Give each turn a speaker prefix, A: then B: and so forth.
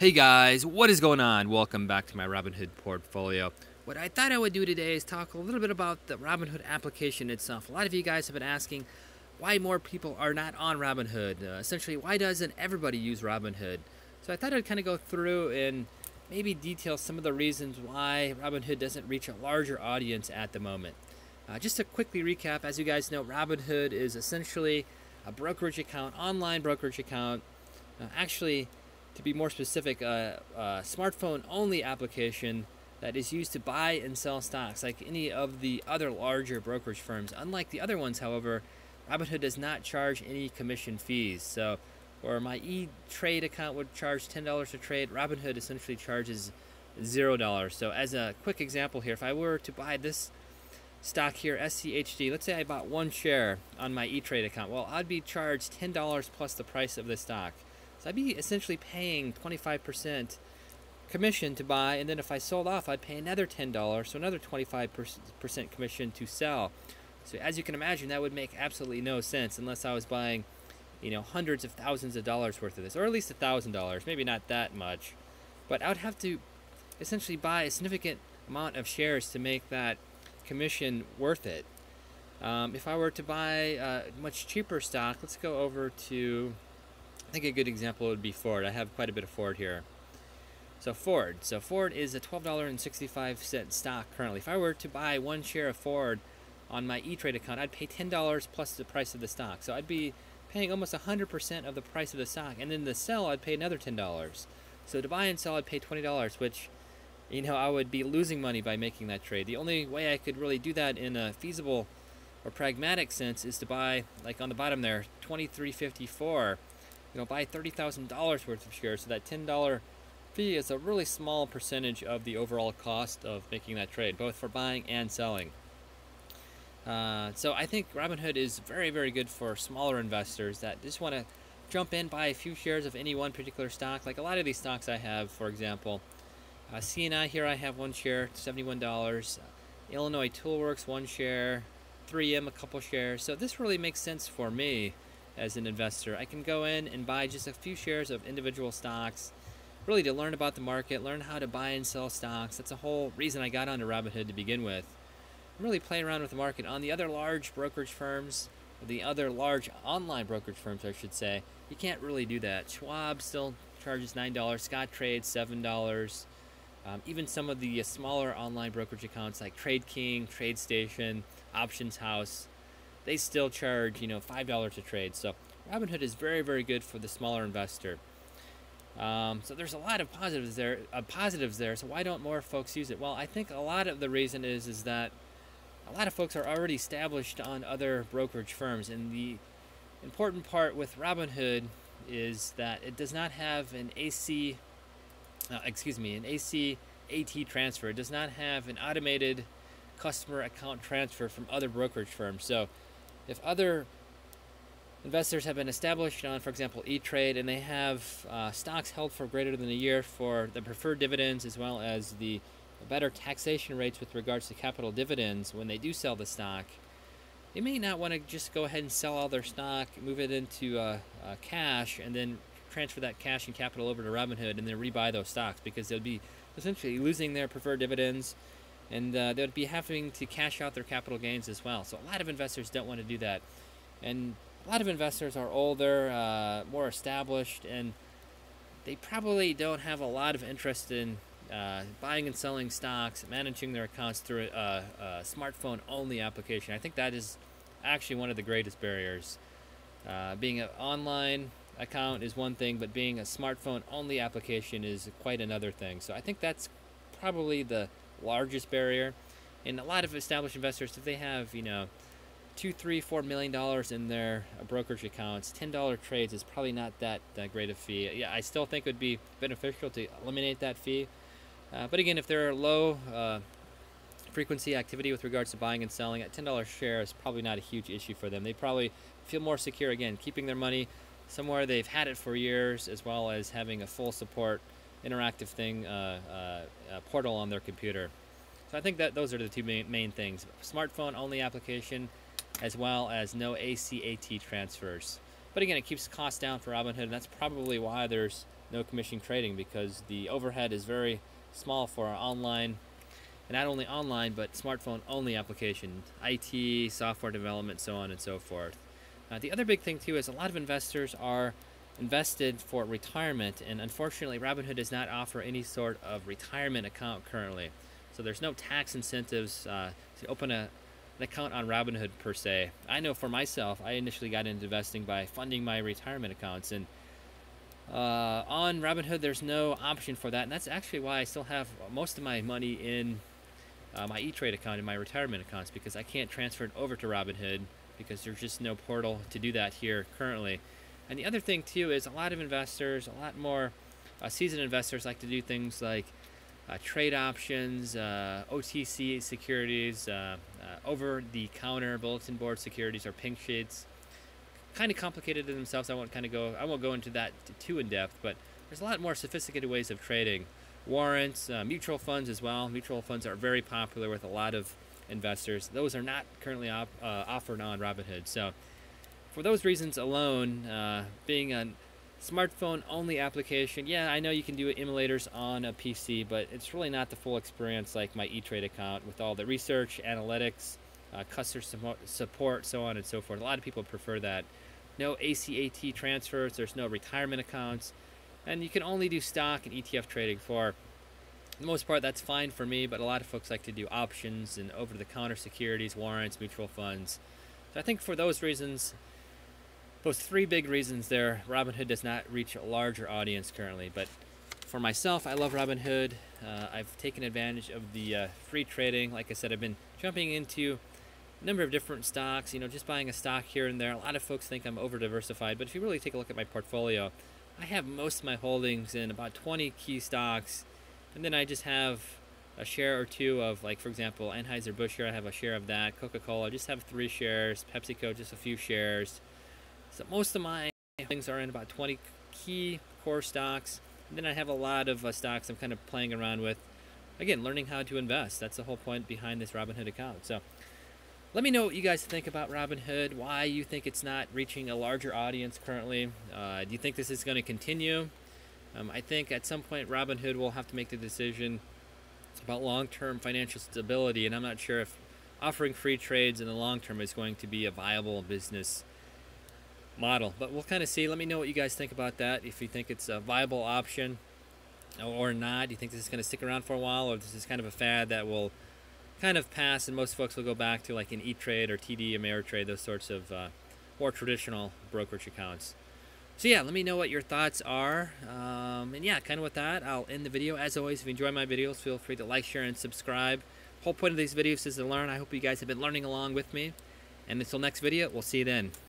A: Hey guys, what is going on? Welcome back to my Robinhood portfolio. What I thought I would do today is talk a little bit about the Robinhood application itself. A lot of you guys have been asking why more people are not on Robinhood. Essentially, why doesn't everybody use Robinhood? So I thought I'd kind of go through and maybe detail some of the reasons why Robinhood doesn't reach a larger audience at the moment. Just to quickly recap, as you guys know, Robinhood is essentially a brokerage account, online brokerage account. Actually, to be more specific, a smartphone-only application that is used to buy and sell stocks like any of the other larger brokerage firms. Unlike the other ones, however, Robinhood does not charge any commission fees. So, where my E-Trade account would charge $10 to trade, Robinhood essentially charges $0. So, as a quick example here, if I were to buy this stock here, SCHD, let's say I bought one share on my E-Trade account, well, I'd be charged $10 plus the price of the stock. So I'd be essentially paying 25% commission to buy, and then if I sold off, I'd pay another $10, so another 25% commission to sell. So as you can imagine, that would make absolutely no sense unless I was buying, hundreds of thousands of dollars worth of this, or at least $1,000, maybe not that much. But I would have to essentially buy a significant amount of shares to make that commission worth it. If I were to buy a much cheaper stock, let's go over to, I think a good example would be Ford. I have quite a bit of Ford here. So Ford is a $12.65 stock currently. If I were to buy one share of Ford on my E-Trade account, I'd pay $10 plus the price of the stock. So I'd be paying almost 100% of the price of the stock. And then to sell, I'd pay another $10. So to buy and sell, I'd pay $20, which, I would be losing money by making that trade. The only way I could really do that in a feasible or pragmatic sense is to buy, like on the bottom there, 2354. Buy $30,000 worth of shares. So that $10 fee is a really small percentage of the overall cost of making that trade, both for buying and selling. So I think Robinhood is very, very good for smaller investors that just want to jump in, buy a few shares of any one particular stock. Like a lot of these stocks I have, for example, CNI here I have one share, $71. Illinois Toolworks, one share. 3M, a couple shares. So this really makes sense for me as an investor. I can go in and buy just a few shares of individual stocks, really to learn about the market, learn how to buy and sell stocks. That's the whole reason I got onto Robinhood to begin with. Really play around with the market. On the other large brokerage firms, the other large online brokerage firms, I should say, you can't really do that. Schwab still charges $9. Scott trades $7. Even some of the smaller online brokerage accounts like Trade King, TradeStation, Options House, they still charge, $5 a trade. So Robinhood is very, very good for the smaller investor. So there's a lot of positives there. So why don't more folks use it? Well, I think a lot of the reason is that a lot of folks are already established on other brokerage firms, and the important part with Robinhood is that it does not have an ACAT transfer. It does not have an automated customer account transfer from other brokerage firms. So if other investors have been established on, for example, E-Trade, and they have stocks held for greater than a year for the preferred dividends as well as the better taxation rates with regards to capital dividends when they do sell the stock, they may not want to just go ahead and sell all their stock, move it into cash, and then transfer that cash and capital over to Robinhood and then rebuy those stocks, because they'll be essentially losing their preferred dividends, and they would be having to cash out their capital gains as well. So a lot of investors don't want to do that. And a lot of investors are older, more established, and they probably don't have a lot of interest in buying and selling stocks, managing their accounts through a smartphone-only application. I think that is actually one of the greatest barriers. Being an online account is one thing, but being a smartphone-only application is quite another thing. So I think that's probably the largest barrier. And a lot of established investors, if they have, $2, $3, $4 million in their brokerage accounts, $10 trades is probably not that great a fee. Yeah, I still think it would be beneficial to eliminate that fee. But again, if there are low frequency activity with regards to buying and selling, at $10 share is probably not a huge issue for them. They probably feel more secure, again, keeping their money somewhere they've had it for years, as well as having a full support interactive thing portal on their computer. So I think that those are the two main things: smartphone only application, as well as no ACAT transfers. But again, it keeps costs down for Robinhood, and that's probably why there's no commission trading because the overhead is very small for our online, and not only online, but smartphone only application, IT, software development, so on and so forth. The other big thing too is a lot of investors are invested for retirement, and unfortunately Robinhood does not offer any sort of retirement account currently. So there's no tax incentives to open an account on Robinhood per se. I know for myself, I initially got into investing by funding my retirement accounts, and on Robinhood there's no option for that, and that's actually why I still have most of my money in my E-Trade account, in my retirement accounts, because I can't transfer it over to Robinhood because there's just no portal to do that here currently. And the other thing too is a lot of investors, a lot more seasoned investors, like to do things like trade options, OTC securities, over-the-counter bulletin board securities, or pink sheets. Kind of complicated in themselves. I won't go into that too in depth, but there's a lot more sophisticated ways of trading. Warrants, mutual funds as well. Mutual funds are very popular with a lot of investors. Those are not currently offered on Robinhood. So for those reasons alone, being a smartphone only application, yeah, I know you can do emulators on a PC, but it's really not the full experience like my E-Trade account with all the research, analytics, customer support, so on and so forth. A lot of people prefer that. No ACAT transfers, there's no retirement accounts, and you can only do stock and ETF trading. For the most part, that's fine for me, but a lot of folks like to do options and over-the-counter securities, warrants, mutual funds. So I think for those reasons, those three big reasons there, Robinhood does not reach a larger audience currently. But for myself, I love Robinhood. I've taken advantage of the free trading. Like I said, I've been jumping into a number of different stocks, just buying a stock here and there. A lot of folks think I'm over-diversified, but if you really take a look at my portfolio, I have most of my holdings in about 20 key stocks, and then I just have a share or two of, like, for example, Anheuser-Busch here, I have a share of that. Coca-Cola, I just have 3 shares. PepsiCo, just a few shares. So most of my things are in about 20 key core stocks. And then I have a lot of stocks I'm kind of playing around with. Again, learning how to invest. That's the whole point behind this Robinhood account. So let me know what you guys think about Robinhood, why you think it's not reaching a larger audience currently. Do you think this is going to continue? I think at some point Robinhood will have to make the decision about long-term financial stability, and I'm not sure if offering free trades in the long term is going to be a viable business model. But we'll kind of see. Let me know what you guys think about that, if you think it's a viable option or not. Do you think this is going to stick around for a while, or this is kind of a fad that will kind of pass and most folks will go back to like an E-Trade or TD Ameritrade, those sorts of more traditional brokerage accounts? So yeah, let me know what your thoughts are. And yeah, kind of with that, I'll end the video. As always, if you enjoy my videos, feel free to like, share, and subscribe. The whole point of these videos is to learn. I hope you guys have been learning along with me. And until next video, we'll see you then.